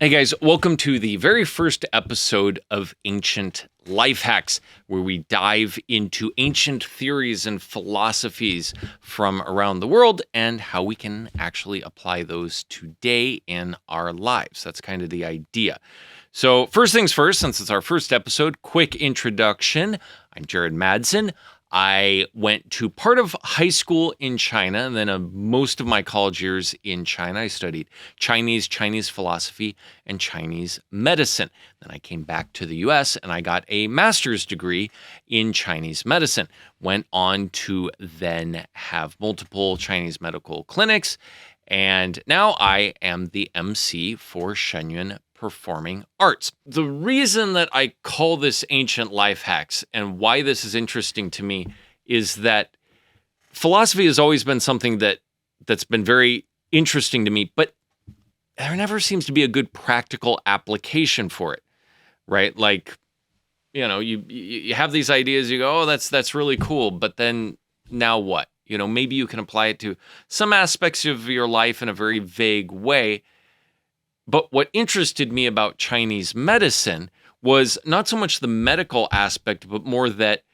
Hey guys, welcome to the very first episode of Ancient Life Hacks, where we dive into ancient theories and philosophies from around the world and how we can actually apply those today in our lives. That's kind of the idea. So first things first, since it's our first episode, quick introduction. I'm Jared Madsen. I went to part of high school in China, and then most of my college years in China. I studied Chinese philosophy, and Chinese medicine. Then I came back to the US and I got a master's degree in Chinese medicine. Went on to then have multiple Chinese medical clinics, and now I am the MC for Shenyun Performing Arts. The reason that I call this Ancient Life Hacks and why this is interesting to me is that philosophy has always been something that's been very interesting to me, but there never seems to be a good practical application for it, right? Like, you have these ideas, you go, oh, that's really cool, but then now what? Maybe you can apply it to some aspects of your life in a very vague way. But what interested me about Chinese medicine was not so much the medical aspect, but more that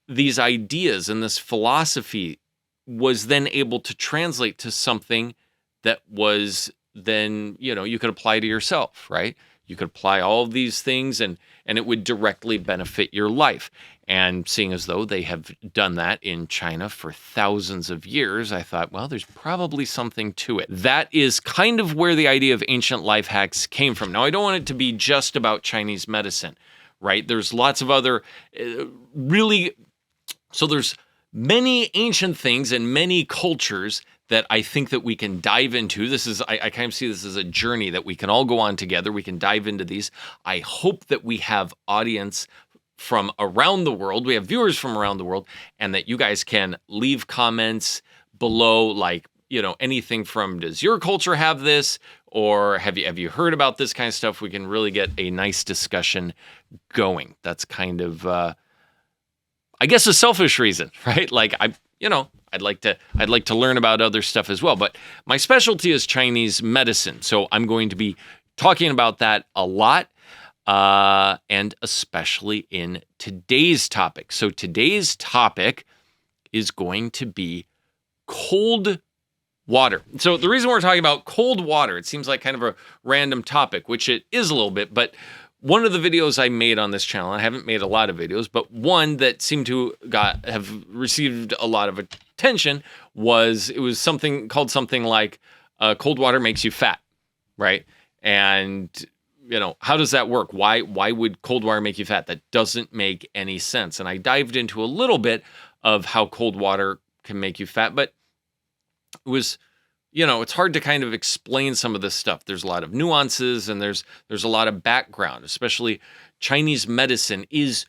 these ideas and this philosophy was then able to translate to something that was then, you could apply to yourself, right? You could apply all of these things and it would directly benefit your life. And seeing as though they have done that in China for thousands of years, I thought, well, there's probably something to it. That is kind of where the idea of ancient life hacks came from. Now, I don't want it to be just about Chinese medicine, right? There's lots of other so there's many ancient things and many cultures that I think that we can dive into. I kind of see this as a journey that we can all go on together. We can dive into these. I hope that we have audience from around the world. We have viewers from around the world, and that you guys can leave comments below, like, anything from, does your culture have this? Or have you heard about this kind of stuff? We can really get a nice discussion going. That's kind of, I guess, a selfish reason, right? Like, I'd like to learn about other stuff as well, but my specialty is Chinese medicine. So I'm going to be talking about that a lot. And especially in today's topic. So today's topic is going to be cold water. So the reason we're talking about cold water, it seems like kind of a random topic, which it is a little bit, but one of the videos I made on this channel, I haven't made a lot of videos, but one that seemed to have received a lot of attention was something like cold water makes you fat, right? And how does that work? Why would cold water make you fat? That doesn't make any sense. And I dived into a little bit of how cold water can make you fat, but it was, it's hard to kind of explain some of this stuff. There's a lot of nuances and there's a lot of background, especially Chinese medicine is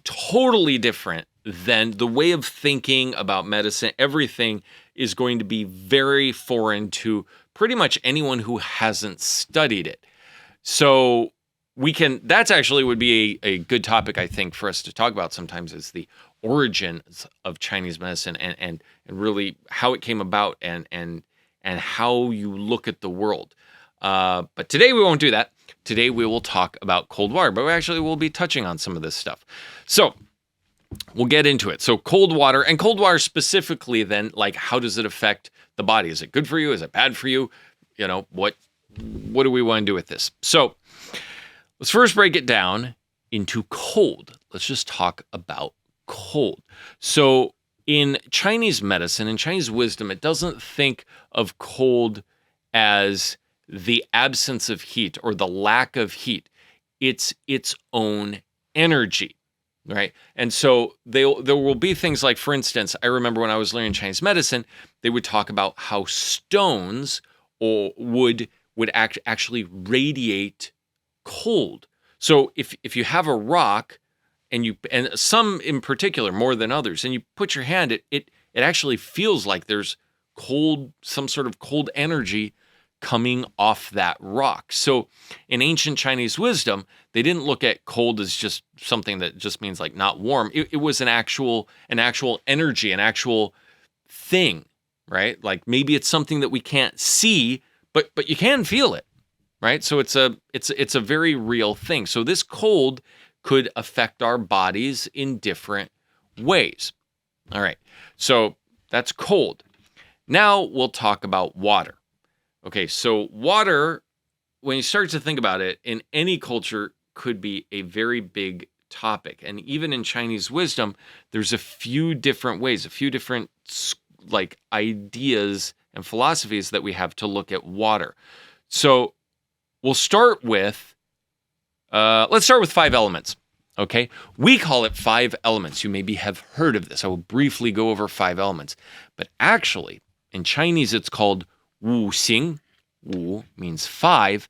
totally different than the way of thinking about medicine. Everything is going to be very foreign to pretty much anyone who hasn't studied it. So that's actually would be a good topic, I think, for us to talk about sometimes, is the origins of Chinese medicine and really how it came about and how you look at the world. But today we won't do that. Today we will talk about cold water, but we'll be touching on some of this stuff. So we'll get into it. So cold water specifically then, like, how does it affect the body? Is it good for you? Is it bad for you? What do we want to do with this? So let's first break it down into cold. Let's just talk about cold. So in Chinese medicine, in Chinese wisdom, it doesn't think of cold as the absence of heat or the lack of heat. It's its own energy, right? And so there will be things like, for instance, I remember when I was learning Chinese medicine, they would talk about how stones would actually radiate cold. So if you have a rock and some in particular more than others, and you put your hand, it actually feels like there's some sort of cold energy coming off that rock. So in ancient Chinese wisdom, they didn't look at cold as just something that just means like not warm. It was an actual energy, an actual thing, right? Like maybe it's something that we can't see, but you can feel it, right? So it's a very real thing. So this cold could affect our bodies in different ways. All right. So that's cold. Now we'll talk about water. Okay, so water, when you start to think about it, in any culture could be a very big topic. And even in Chinese wisdom, there's a few different ways, a few different like ideas and philosophies that we have to look at water. So we'll start with, let's start with 5 elements. Okay, we call it 5 elements. You maybe have heard of this. I will briefly go over 5 elements. But actually, in Chinese, it's called Wu Xing. Wu means 5,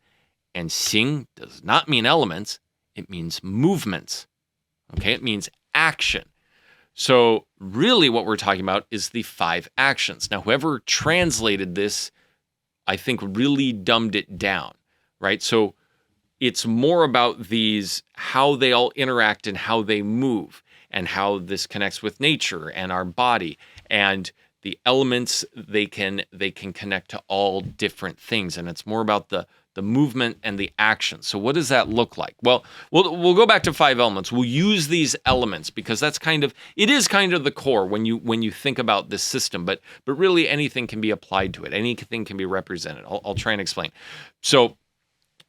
and Xing does not mean elements. It means movements. Okay, it means action. So really what we're talking about is the 5 actions. Now, whoever translated this, I think really dumbed it down, right? So it's more about these, how they all interact and how they move and how this connects with nature and our body, and the elements, they can connect to all different things. And it's more about the movement and the action. So what does that look like? Well, we'll go back to 5 elements. We'll use these elements because that's it is kind of the core when you think about this system, but really anything can be applied to it. Anything can be represented. I'll try and explain. So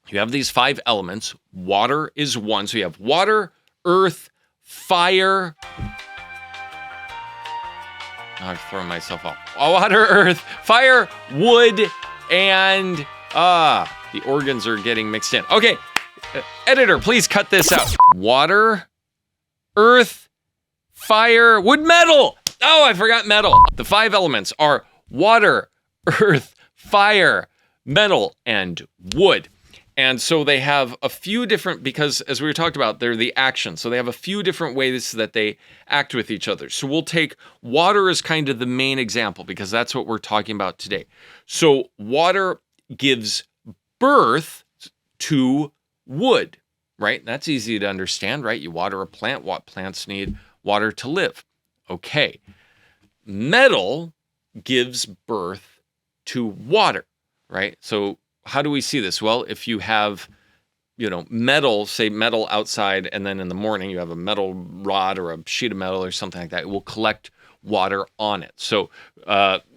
you have these 5 elements. Water is one. So you have water, earth, fire. I've thrown myself off. Water, earth, fire, wood, and the organs are getting mixed in. Okay, editor, please cut this out. Water, earth, fire, wood, metal. Oh, I forgot metal. The 5 elements are water, earth, fire, metal, and wood. And so they have a few different, because as we talked about, they're the actions. So they have a few different ways that they act with each other. So we'll take water as kind of the main example because that's what we're talking about today. So water gives birth to wood, right? That's easy to understand, right? You water a plant, what plants need water to live. Okay. Metal gives birth to water, right? So how do we see this? Well, if you have, metal, say metal outside, and then in the morning you have a metal rod or a sheet of metal or something like that, it will collect water on it. So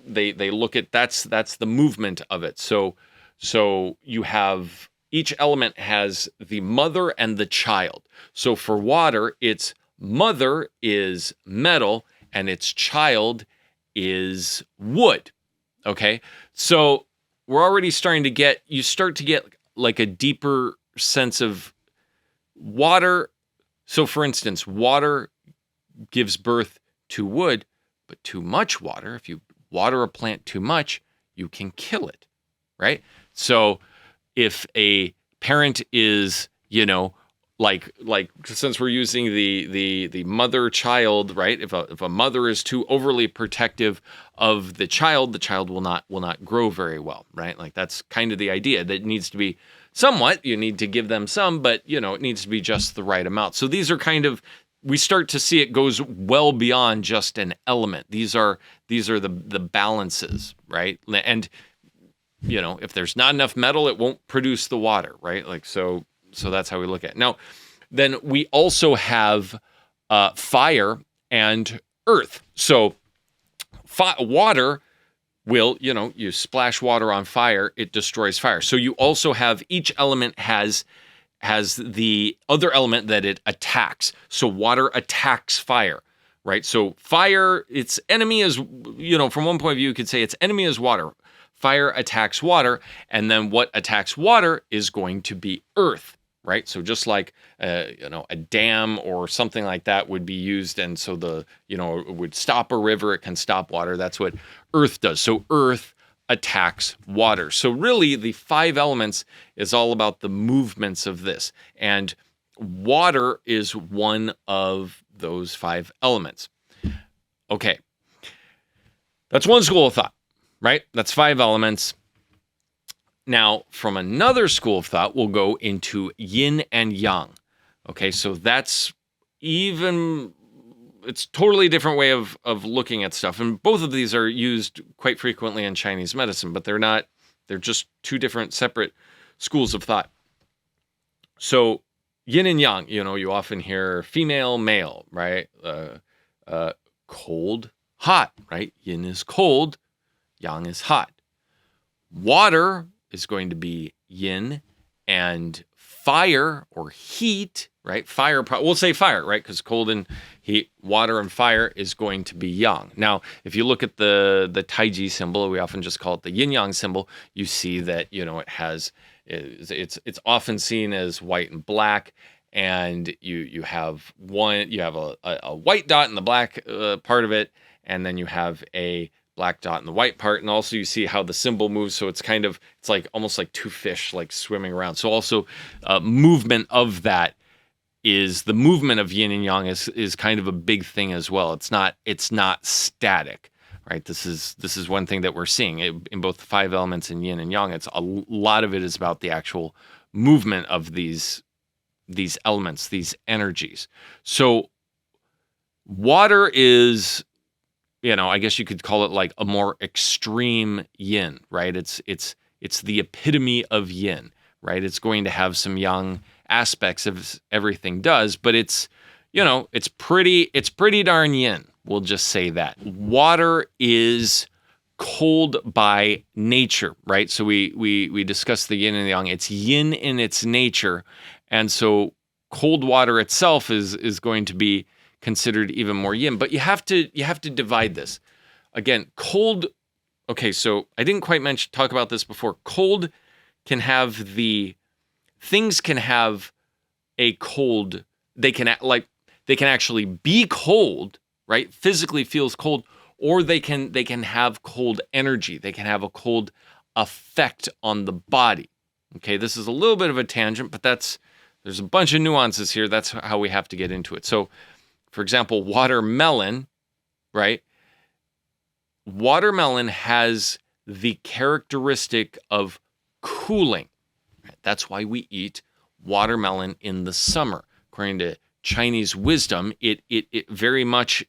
they look at, that's the movement of it. So you have, each element has the mother and the child. So for water, its mother is metal and its child is wood. Okay, so we're already starting to get, you start to get like a deeper sense of water. So for instance, water gives birth to wood, but too much water, if you water a plant too much, you can kill it, right? So if a parent is, like since we're using the mother child, right? If a mother is too overly protective of the child will not grow very well, right? Like that's kind of the idea, that it needs to be somewhat, you need to give them some, but it needs to be just the right amount. So these are kind of, we start to see it goes well beyond just an element. These are the balances, right? And if there's not enough metal, it won't produce the water, right? Like so that's how we look at it. Now, then we also have fire and earth. So water will, you splash water on fire, it destroys fire. So you also have, each element has the other element that it attacks. So water attacks fire, right? So fire, its enemy is, from one point of view, you could say its enemy is water. Fire attacks water, and then what attacks water is going to be earth, right? So just like, a dam or something like that would be used, and so it would stop a river, it can stop water. That's what earth does. So earth attacks water. So really, the 5 elements is all about the movements of this, and water is one of those 5 elements. Okay, that's one school of thought, right? That's 5 elements. Now, from another school of thought, we'll go into yin and yang. Okay, so it's totally different way of looking at stuff. And both of these are used quite frequently in Chinese medicine, but they're just 2 different separate schools of thought. So yin and yang, you often hear female, male, right? Cold, hot, right? Yin is cold, yang is hot. Water is going to be yin, and fire or heat, right? We'll say fire, right? Because cold and heat, water and fire is going to be yang. Now, if you look at the Taiji symbol, we often just call it the yin yang symbol. You see that it has it's often seen as white and black, and you have a white dot in the black part of it, and then you have a black dot in the white part, and also you see how the symbol moves. So it's like almost like two fish like swimming around. So also movement of that is the movement of yin and yang is kind of a big thing as well. It's not static, right? This is one thing that we're seeing in both the 5 elements in yin and yang. It's a lot of it is about the actual movement of these elements, these energies. So water is, I guess you could call it like a more extreme yin, right? It's the epitome of yin, right? It's going to have some yang aspects of everything does, but it's pretty darn yin. We'll just say that. Water is cold by nature, right? So we discussed the yin and the yang. It's yin in its nature, and so cold water itself is going to be considered even more yin. But you have to divide this. Again, cold. Okay, so I didn't quite talk about this before. Cold can have things can have a cold. They can actually be cold, right? Physically feels cold, or they can have cold energy. They can have a cold effect on the body. Okay, this is a little bit of a tangent, but there's a bunch of nuances here. That's how we have to get into it. So, for example, watermelon, right? Watermelon has the characteristic of cooling. That's why we eat watermelon in the summer. According to Chinese wisdom, it very much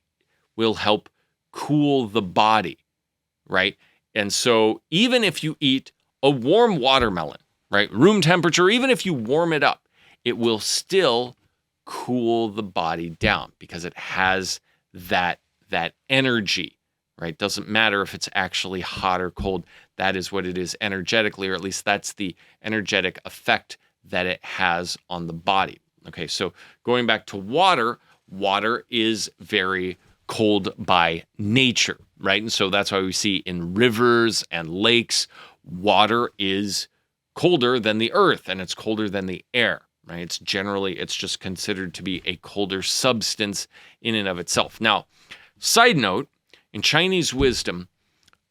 will help cool the body, right? And so even if you eat a warm watermelon, right, room temperature, even if you warm it up, it will still cool the body down because it has that energy, right? Doesn't matter if it's actually hot or cold. That is what it is energetically, or at least that's the energetic effect that it has on the body. Okay, so going back to water is very cold by nature, right? And so that's why we see in rivers and lakes, water is colder than the earth, and it's colder than the air, right? It's just considered to be a colder substance in and of itself. Now, side note, in Chinese wisdom,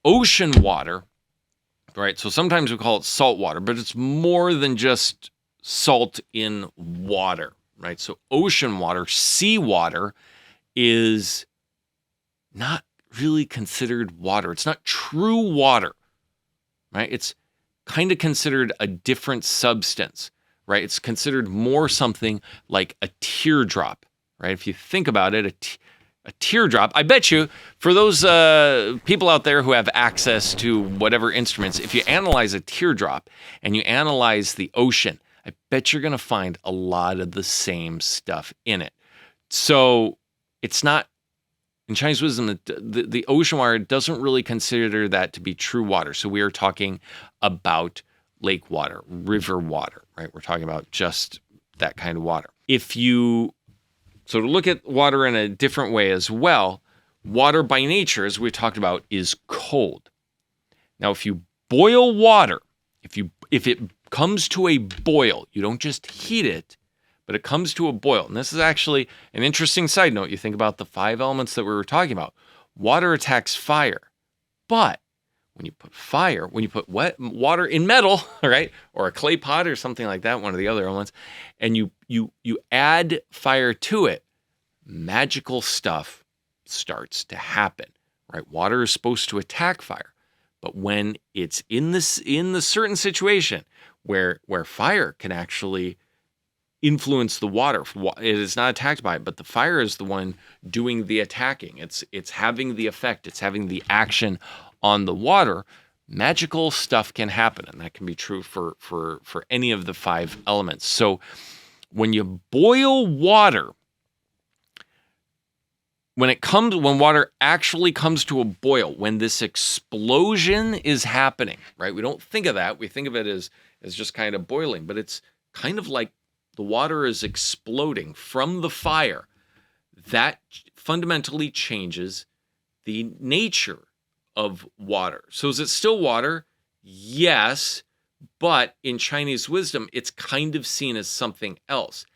ocean water, right? So sometimes we call it salt water, but it's more than just salt in water, right? So ocean water, seawater, is not really considered water. It's not true water, right? It's kind of considered a different substance, right? It's considered more something like a teardrop, right? If you think about it, a teardrop, I bet you, for those people out there who have access to whatever instruments, if you analyze a teardrop and you analyze the ocean, I bet you're going to find a lot of the same stuff in it. So it's not, in Chinese wisdom, the ocean water doesn't really consider that to be true water. So we are talking about lake water, river water, right? We're talking about just that kind of water. So to look at water in a different way as well, water by nature, as we talked about, is cold. Now, if you boil water, if it comes to a boil, you don't just heat it, but it comes to a boil. And this is actually an interesting side note. You think about the 5 elements that we were talking about. Water attacks fire. But when you put water in metal, right, or a clay pot or something like that, one of the other elements, and you add fire to it, magical stuff starts to happen, right? Water is supposed to attack fire. But when it's in the certain situation where fire can actually influence the water, it is not attacked by it, but the fire is the one doing the attacking. It's having the effect. It's having the action on the water. magical stuff can happen, and that can be true for any of the 5 elements. So when you boil water, when water actually comes to a boil, when this explosion is happening, right? We don't think of that. We think of it as just kind of boiling, but it's kind of like the water is exploding from the fire. That fundamentally changes the nature of water. So is it still water? Yes, but in Chinese wisdom, it's kind of seen as something else.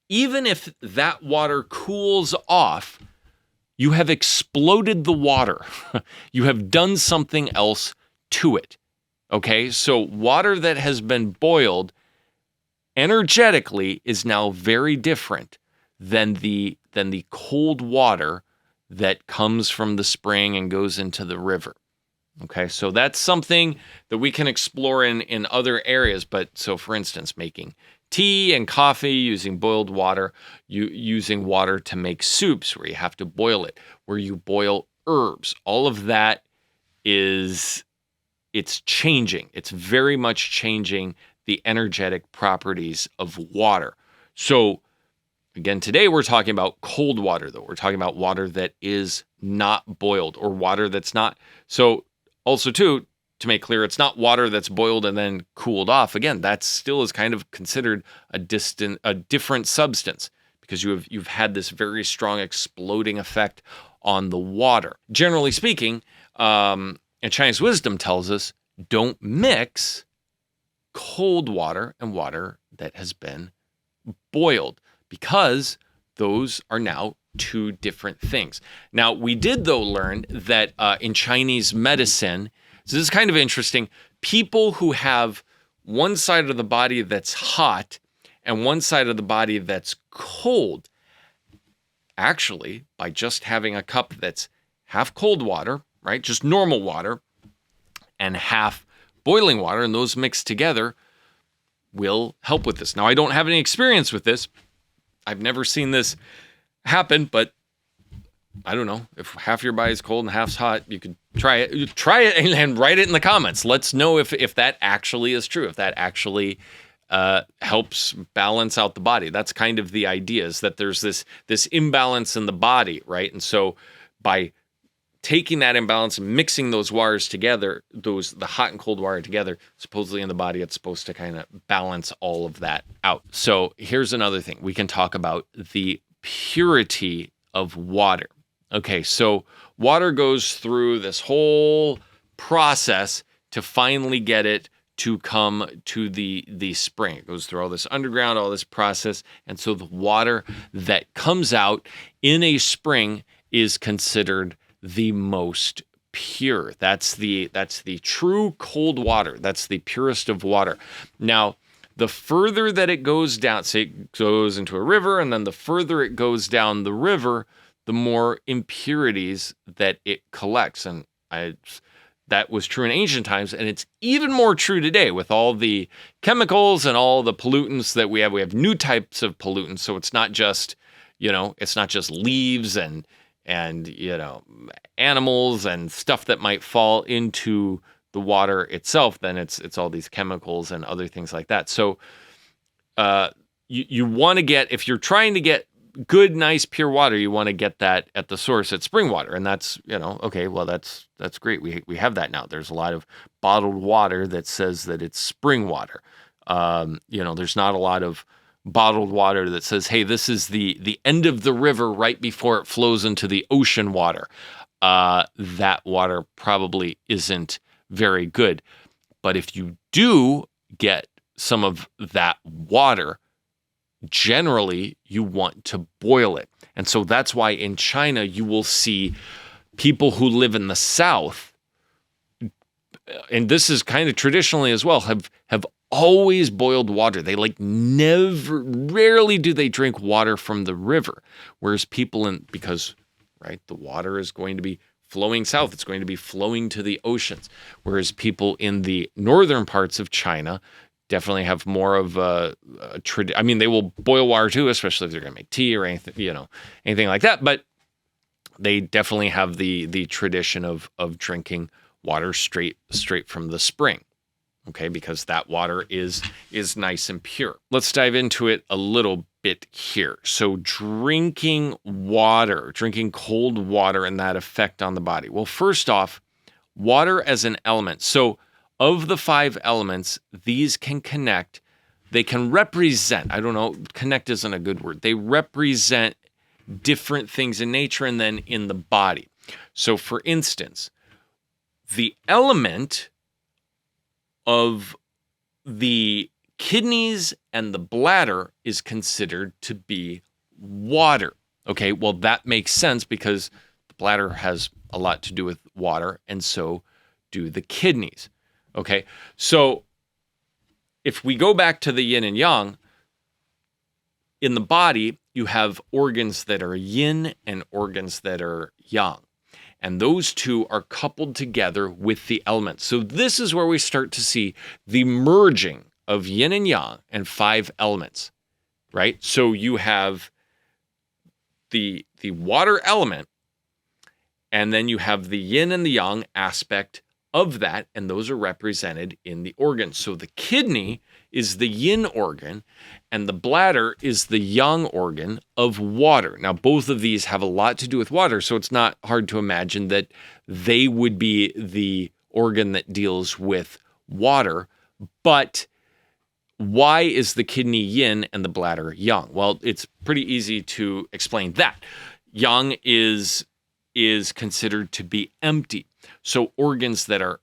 Even if that water cools off, you have exploded the water. You have done something else to it. Okay, so water that has been boiled energetically is now very different than the cold water that comes from the spring and goes into the river. Okay, so that's something that we can explore in other areas. But so, for instance, making tea and coffee using boiled water, using water to make soups where you have to boil it, where you boil herbs, all of that it's changing. It's very much changing the energetic properties of water. So again, today we're talking about cold water, though. We're talking about water that is not boiled, or water that's not. So also, too, to make clear, it's not water that's boiled and then cooled off. Again, that still is kind of considered a different substance, because you've had this very strong exploding effect on the water. Generally speaking, and Chinese wisdom tells us, don't mix cold water and water that has been boiled, because those are now 2 different things. Now, we did, though, learn that in Chinese medicine, so this is kind of interesting, people who have one side of the body that's hot and one side of the body that's cold, actually, by just having a cup that's half cold water, right, just normal water, and half boiling water, and those mixed together will help with this. Now, I don't have any experience with this. I've never seen this happen, but I don't know. If half your body is cold and half's hot, you could try it. Try it and write it in the comments. Let's know if that actually is true, if that actually helps balance out the body. That's kind of the idea, is that there's this imbalance in the body, right? And so by taking that imbalance and mixing those waters together, the hot and cold water together, supposedly in the body, it's supposed to kind of balance all of that out. So here's another thing. We can talk about the purity of water. Okay, so water goes through this whole process to finally get it to come to the spring. It goes through all this underground, all this process, and so the water that comes out in a spring is considered the most pure. That's the true cold water. That's the purest of water. Now, the further that it goes down, say it goes into a river, and then the further it goes down the river, the more impurities that it collects. And that was true in ancient times, and it's even more true today with all the chemicals and all the pollutants that we have. We have new types of pollutants, so it's not just, it's not just leaves and animals and stuff that might fall into the water itself. Then it's all these chemicals and other things like that. So you want to get, if you're trying to get good, nice, pure water, you want to get that at the source at spring water. And that's, okay, well, that's great. We have that now. There's a lot of bottled water that says that it's spring water. There's not a lot of bottled water that says, hey, this is the end of the river right before it flows into the ocean water. That water probably isn't very good. But if you do get some of that water, generally you want to boil it. And so that's why in China you will see people who live in the south, and this is kind of traditionally as well, have always boiled water. They rarely do they drink water from the river. Whereas people because the water is going to be flowing south. It's going to be flowing to the oceans. Whereas people in the northern parts of China definitely have more of a tradition. They will boil water too, especially if they're going to make tea or anything, anything like that. But they definitely have the tradition of drinking water straight from the spring. Okay, because that water is nice and pure. Let's dive into it a little bit here. So drinking cold water and that effect on the body. Well, first off, water as an element. So of the 5 elements, these can connect. They can represent, I don't know, connect isn't a good word. They represent different things in nature and then in the body. So for instance, the element of the kidneys and the bladder is considered to be water. Okay, well, that makes sense because the bladder has a lot to do with water, and so do the kidneys. Okay, so if we go back to the yin and yang, in the body, you have organs that are yin and organs that are yang. And those two are coupled together with the elements. So this is where we start to see the merging of yin and yang and 5 elements, right? So you have the water element, and then you have the yin and the yang aspect of that, and those are represented in the organs. So the kidney is the yin organ, and the bladder is the yang organ of water. Now, both of these have a lot to do with water, so it's not hard to imagine that they would be the organ that deals with water. But why is the kidney yin and the bladder yang? Well, it's pretty easy to explain that. Yang is considered to be empty. So organs that are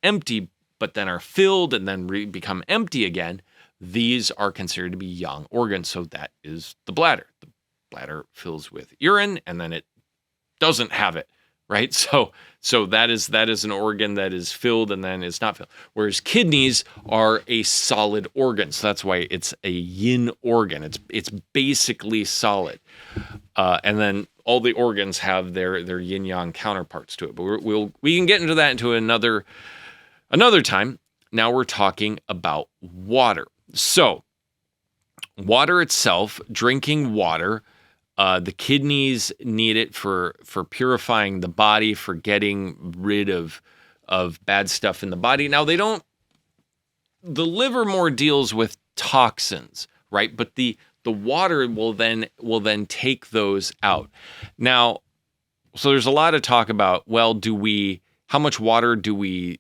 empty but then are filled and then become empty again, these are considered to be yang organs. So that is the bladder. The bladder fills with urine and then it doesn't have it, right? So that is an organ that is filled and then is not filled. Whereas kidneys are a solid organ. So that's why it's a yin organ. It's basically solid. And then all the organs have their yin yang counterparts to it. But we can get into that into another time. Now we're talking about water. So water itself, drinking water, the kidneys need it for purifying the body, for getting rid of bad stuff in the body. Now the liver more deals with toxins, right? But the water will then take those out. Now, so there's a lot of talk about, well, how much water do we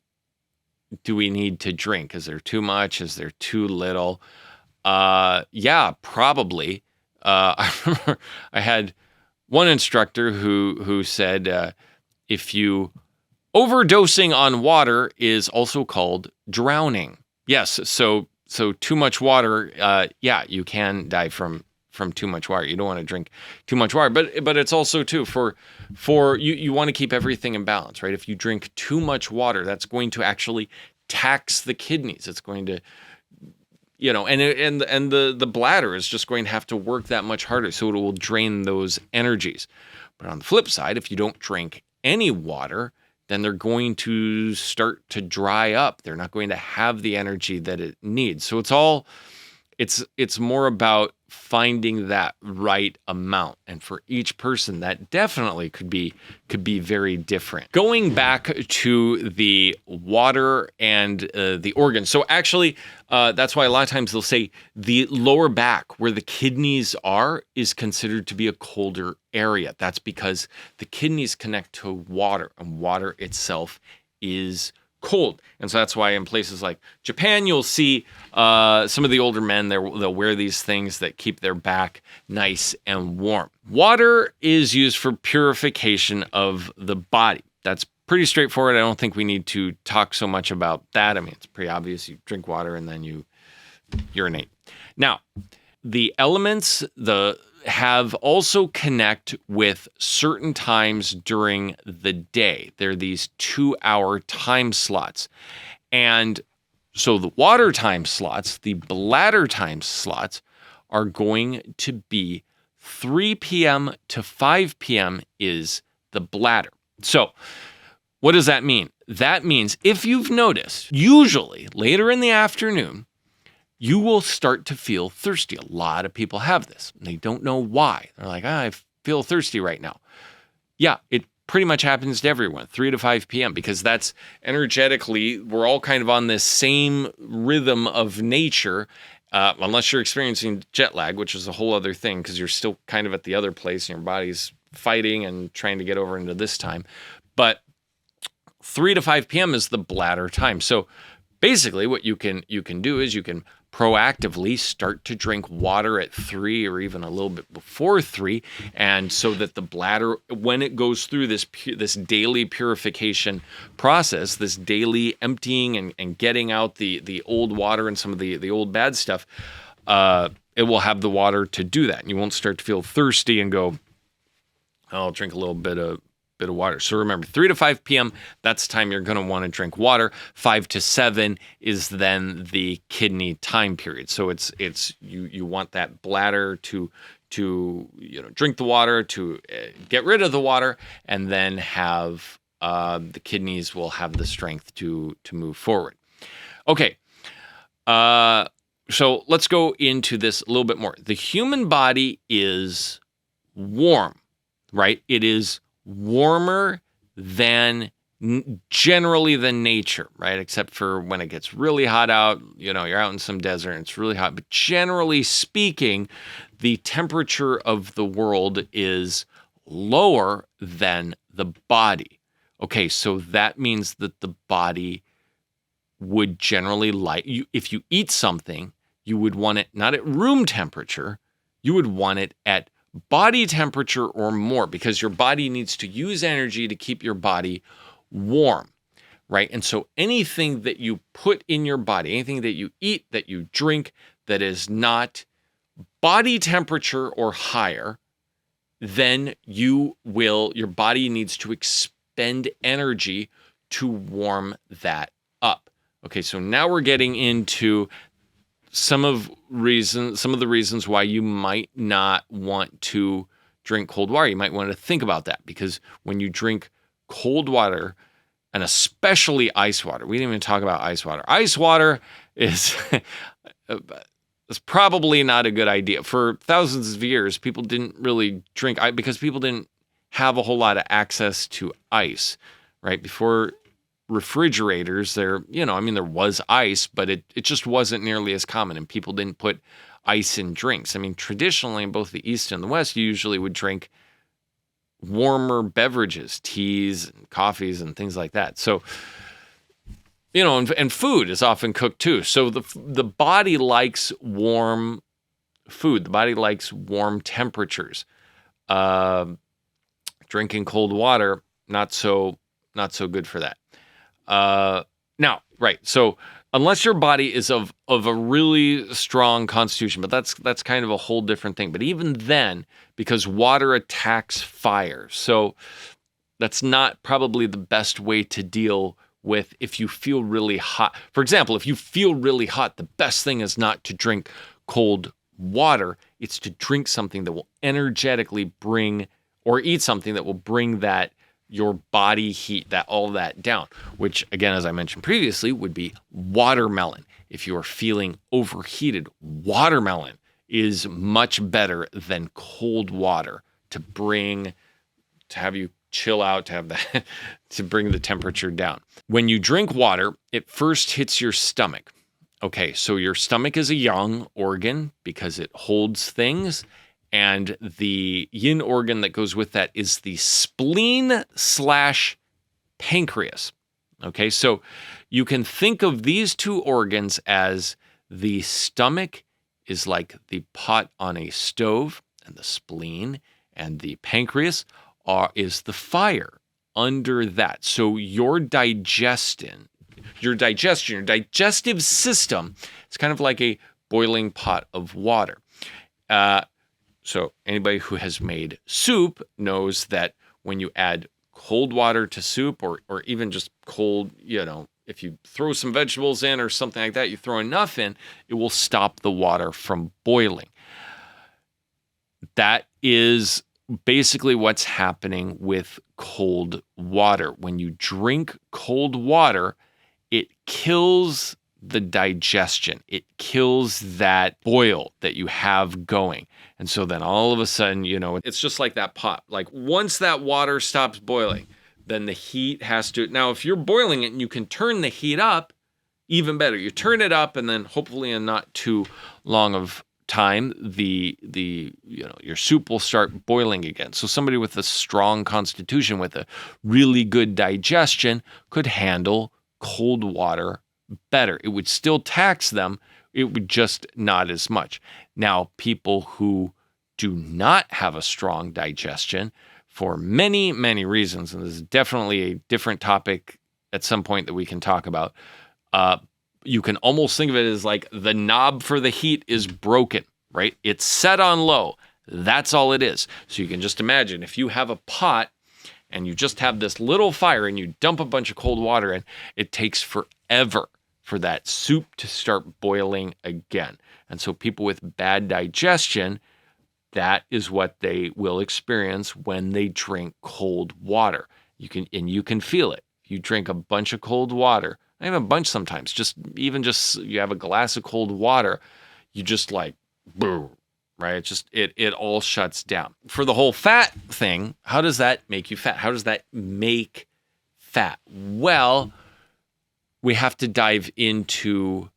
need to drink? Is there too much? Is there too little? Yeah, probably. I remember I had one instructor who said, if you overdosing on water is also called drowning. Yes. So too much water, yeah, you can die from too much water. You don't want to drink too much water, but it's also too for you want to keep everything in balance, right? If you drink too much water, that's going to actually tax the kidneys. It's going to, and the bladder is just going to have to work that much harder, so it will drain those energies. But on the flip side, if you don't drink any water, then they're going to start to dry up. They're not going to have the energy that it needs. So it's more about finding that right amount. And for each person, that definitely could be very different. Going back to the water and the organs. So actually, that's why a lot of times they'll say the lower back where the kidneys are is considered to be a colder area. That's because the kidneys connect to water, and water itself is cold. And so that's why in places like Japan, you'll see some of the older men, they'll wear these things that keep their back nice and warm. Water is used for purification of the body. That's pretty straightforward. I don't think we need to talk so much about that. I mean, it's pretty obvious. You drink water and then you urinate. Now, the elements have also connect with certain times during the day. They're these 2-hour time slots. And so the water time slots, the bladder time slots are going to be 3 p.m. to 5 p.m. is the bladder. So what does that mean? That means if you've noticed, usually later in the afternoon, you will start to feel thirsty. A lot of people have this. And they don't know why. They're like, I feel thirsty right now. Yeah, pretty much happens to everyone, 3 to 5 p.m., because that's energetically, we're all kind of on this same rhythm of nature, unless you're experiencing jet lag, which is a whole other thing, because you're still kind of at the other place and your body's fighting and trying to get over into this time. But 3 to 5 p.m. is the bladder time. So basically what you can do is you can proactively start to drink water at 3 or even a little bit before 3, and so that the bladder, when it goes through this daily purification process, this daily emptying and getting out the old water and some of the old bad stuff, it will have the water to do that. And you won't start to feel thirsty and go, I'll drink a little bit of water. So remember, 3 to 5 p.m., that's the time you're going to want to drink water. 5 to 7 is then the kidney time period. So it's you want that bladder to drink the water, to get rid of the water, and then have the kidneys will have the strength to move forward. Okay. So let's go into this a little bit more. The human body is warm, right? It is warmer than generally than nature, right? Except for when it gets really hot out, you're out in some desert and it's really hot. But generally speaking, the temperature of the world is lower than the body. Okay, so that means that the body would generally like you. If you eat something, you would want it not at room temperature, you would want it at body temperature or more, because your body needs to use energy to keep your body warm, right? And so anything that you put in your body, anything that you eat, that you drink, that is not body temperature or higher, then your body needs to expend energy to warm that up. Okay, so now we're getting into some of the reasons why you might not want to drink cold water. You might want to think about that, because when you drink cold water, and especially ice water, we didn't even talk about ice water. Ice water is probably not a good idea. For thousands of years, people didn't really drink ice because people didn't have a whole lot of access to ice, right? Before refrigerators, there was ice, but it just wasn't nearly as common, and people didn't put ice in drinks. I mean, traditionally in both the East and the West, you usually would drink warmer beverages, teas and coffees and things like that. So, and food is often cooked too. So the body likes warm food. The body likes warm temperatures. Drinking cold water, not so good for that. Now, right. So unless your body is of a really strong constitution, but that's kind of a whole different thing. But even then, because water attacks fire, so that's not probably the best way to deal with if you feel really hot. For example, if you feel really hot, the best thing is not to drink cold water. It's to drink something that will energetically bring, or eat something that will bring that your body heat, all that down, which again, as I mentioned previously, would be watermelon. If you are feeling overheated, watermelon is much better than cold water to have you chill out, to have that, to bring the temperature down. When you drink water, it first hits your stomach. Okay, so your stomach is a yang organ because it holds things. And the yin organ that goes with that is the spleen/pancreas. Okay, so you can think of these two organs as the stomach is like the pot on a stove, and the spleen and the pancreas is the fire under that. So your digestive system is kind of like a boiling pot of water. So anybody who has made soup knows that when you add cold water to soup, or even just cold, if you throw some vegetables in or something like that, you throw enough in, it will stop the water from boiling. That is basically what's happening with cold water. When you drink cold water, it kills the digestion. It kills that boil that you have going. And so then all of a sudden, it's just like that pot. Like once that water stops boiling, then the heat has to. Now, if you're boiling it and you can turn the heat up, even better. You turn it up, and then hopefully in not too long of time, your soup will start boiling again. So somebody with a strong constitution, with a really good digestion, could handle cold water better. It would still tax them. It would just not as much. Now, people who do not have a strong digestion, for many, many reasons, and this is definitely a different topic at some point that we can talk about, you can almost think of it as like the knob for the heat is broken, right? It's set on low. That's all it is. So you can just imagine if you have a pot and you just have this little fire and you dump a bunch of cold water in, it takes forever for that soup to start boiling again. And so people with bad digestion, that is what they will experience when they drink cold water. You can feel it. If you drink a bunch of cold water, not even a bunch sometimes, just you have a glass of cold water, you just like, boom, right? It all shuts down. For the whole fat thing, how does that make you fat? How does that make fat? Well, we have to dive into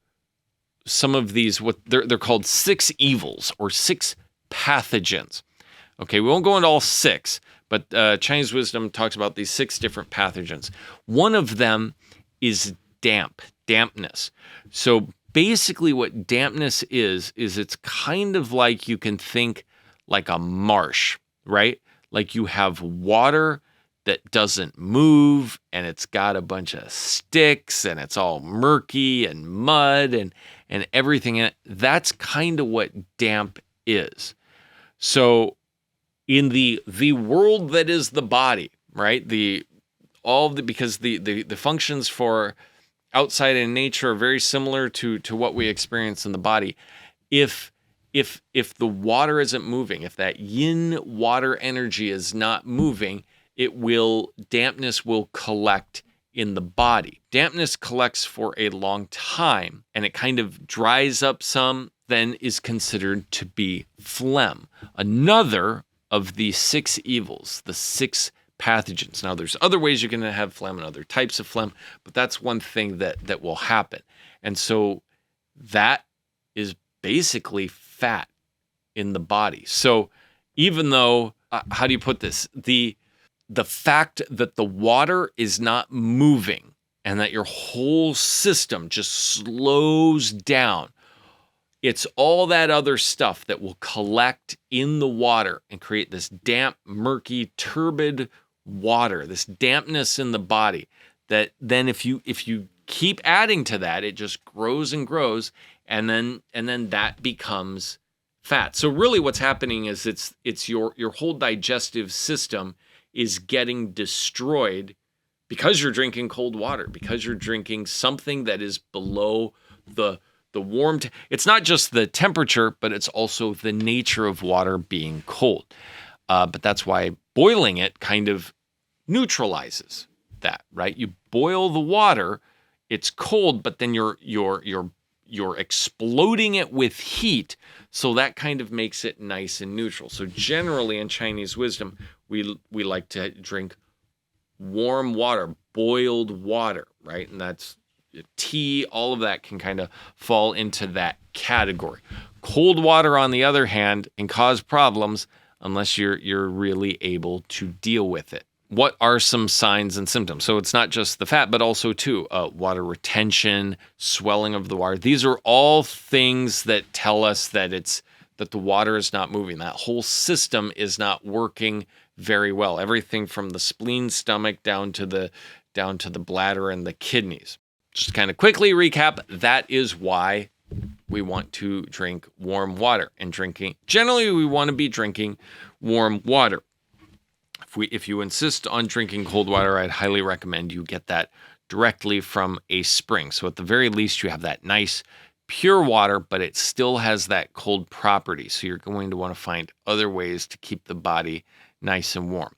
some of these, what they're called 6 evils or 6 pathogens. Okay, we won't go into all 6, but Chinese wisdom talks about these 6 different pathogens. One of them is dampness. So basically what dampness is it's kind of like, you can think like a marsh, right? Like you have water that doesn't move and it's got a bunch of sticks and it's all murky and mud and everything in it. That's kind of what damp is. So in the world that is the body, right? Because the functions for outside in nature are very similar to what we experience in the body. If the water isn't moving, if that yin water energy is not moving, dampness will collect in the body. Dampness collects for a long time and it kind of dries up some, then is considered to be phlegm. Another of the 6 evils, the 6 pathogens. Now, there's other ways you can have phlegm and other types of phlegm, but that's one thing that will happen. And so that is basically fat in the body. So even though, how do you put this? The fact that the water is not moving and that your whole system just slows down, it's all that other stuff that will collect in the water and create this damp, murky, turbid water, this dampness in the body, that then if you keep adding to that, it just grows and grows, and then that becomes fat. So really what's happening is it's your whole digestive system is getting destroyed because you're drinking cold water, because you're drinking something that is below the warm. It's not just the temperature, but it's also the nature of water being cold. But that's why boiling it kind of neutralizes that, right? You boil the water, it's cold, but then you're exploding it with heat, so that kind of makes it nice and neutral. So generally in Chinese wisdom, we like to drink warm water, boiled water, right? And that's tea, all of that can kind of fall into that category. Cold water, on the other hand, can cause problems unless you're really able to deal with it. What are some signs and symptoms? So it's not just the fat, but also too water retention, swelling of the water. These are all things that tell us that the water is not moving. That whole system is not working very well. Everything from the spleen, stomach, down to the bladder and the kidneys. Just kind of quickly recap, that is why we want to drink warm water. And generally we want to be drinking warm water. If you insist on drinking cold water, I'd highly recommend you get that directly from a spring. So at the very least, you have that nice pure water, but it still has that cold property. So you're going to want to find other ways to keep the body nice and warm.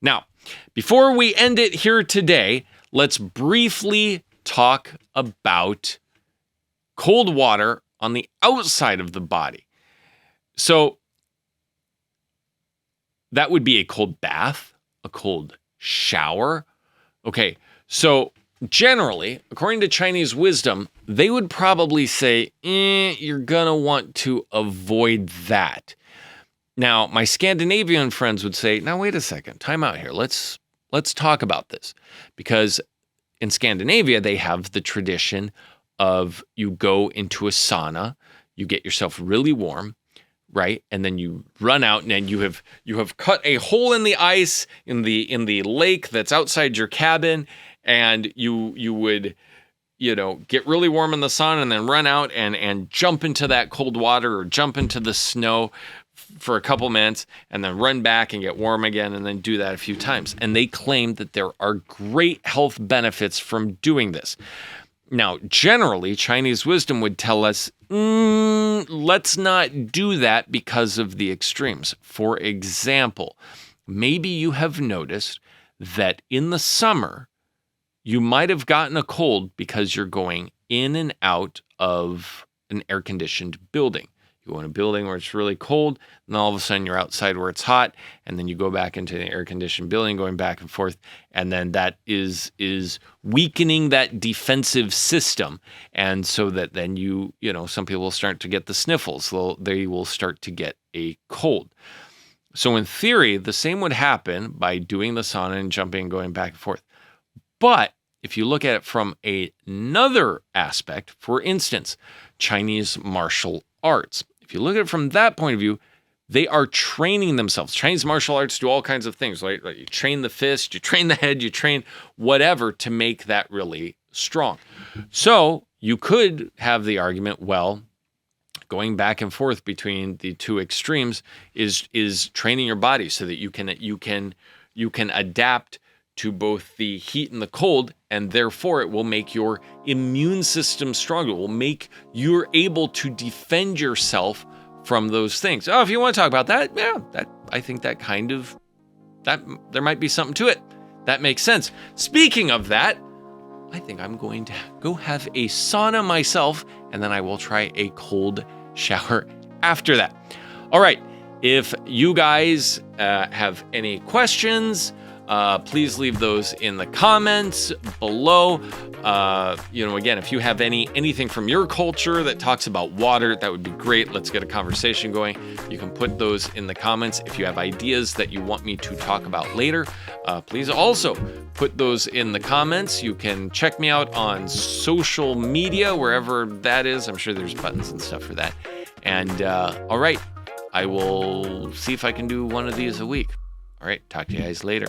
Now, before we end it here today, let's briefly talk about cold water on the outside of the body. So that would be a cold bath, a cold shower. Okay, so generally, according to Chinese wisdom, they would probably say, you're going to want to avoid that. Now, my Scandinavian friends would say, now, wait a second, time out here. Let's talk about this. Because in Scandinavia, they have the tradition of you go into a sauna, you get yourself really warm, right? And then you run out, and then you have cut a hole in the ice in the lake that's outside your cabin, and you would, get really warm in the sun and then run out and jump into that cold water or jump into the snow for a couple minutes and then run back and get warm again and then do that a few times. And they claim that there are great health benefits from doing this. Now, generally, Chinese wisdom would tell us, let's not do that because of the extremes. For example, maybe you have noticed that in the summer, you might have gotten a cold because you're going in and out of an air-conditioned building. You go in a building where it's really cold, and then all of a sudden you're outside where it's hot, and then you go back into the air-conditioned building, going back and forth, and then that is weakening that defensive system. And so that then some people will start to get the sniffles. They will start to get a cold. So in theory, the same would happen by doing the sauna and jumping and going back and forth. But if you look at it from another aspect, for instance, Chinese martial arts, if you look at it from that point of view, they are training themselves. Chinese martial arts do all kinds of things, right? Like you train the fist, you train the head, you train whatever to make that really strong. So you could have the argument, well, going back and forth between the two extremes is training your body so that you can adapt to both the heat and the cold, and therefore it will make your immune system stronger. It will make you're able to defend yourself from those things. Oh, if you want to talk about that, yeah, I think that there might be something to it. That makes sense. Speaking of that, I think I'm going to go have a sauna myself, and then I will try a cold shower after that. All right, if you guys have any questions, please leave those in the comments below. Again, if you have anything from your culture that talks about water, that would be great. Let's get a conversation going. You can put those in the comments. If you have ideas that you want me to talk about later, please also put those in the comments. You can check me out on social media, wherever that is. I'm sure there's buttons and stuff for that. And all right, I will see if I can do one of these a week. All right, talk to you guys later.